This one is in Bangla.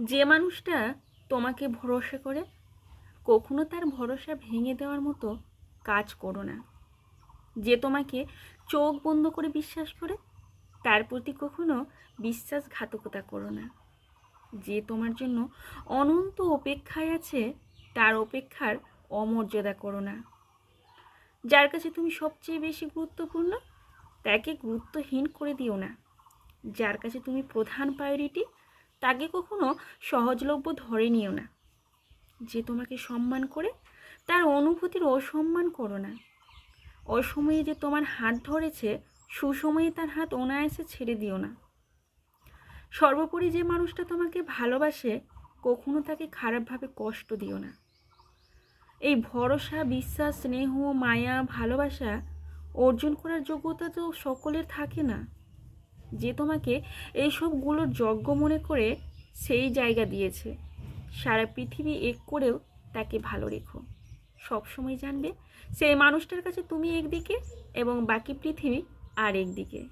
যে মানুষটা তোমাকে ভরসা করে কখনো তার ভরসা ভেঙে দেওয়ার মতো কাজ করো না। যে তোমাকে চোখ বন্ধ করে বিশ্বাস করে তার প্রতি কখনো বিশ্বাসঘাতকতা করো না। যে তোমার জন্য অনন্ত অপেক্ষায় আছে তার অপেক্ষার অমর্যাদা করো না। যার কাছে তুমি সবচেয়ে বেশি গুরুত্বপূর্ণ তাকে গুরুত্বহীন করে দিও না। যার কাছে তুমি প্রধান প্রায়োরিটি তাকে কখনো সহজলভ্য ধরে নিও না। যে তোমাকে সম্মান করে তার অনুভূতির অসম্মান করো না। অসময়ে যে তোমার হাত ধরেছে সুসময়ে তার হাত অনায়াসে ছেড়ে দিও না। সর্বোপরি যে মানুষটা তোমাকে ভালোবাসে কখনো তাকে খারাপভাবে কষ্ট দিও না। এই ভরসা, বিশ্বাস, স্নেহ, মায়া, ভালোবাসা অর্জন করার যোগ্যতা তো সকলের থাকে না। যে তোমাকে এইসবগুলোর যোগ্য মনে করে সেই জায়গা দিয়েছে, সারা পৃথিবী এক করেও তাকে ভালো রেখো। সবসময় জানবে সেই মানুষটার কাছে তুমি একদিকে এবং বাকি পৃথিবী আর একদিকে।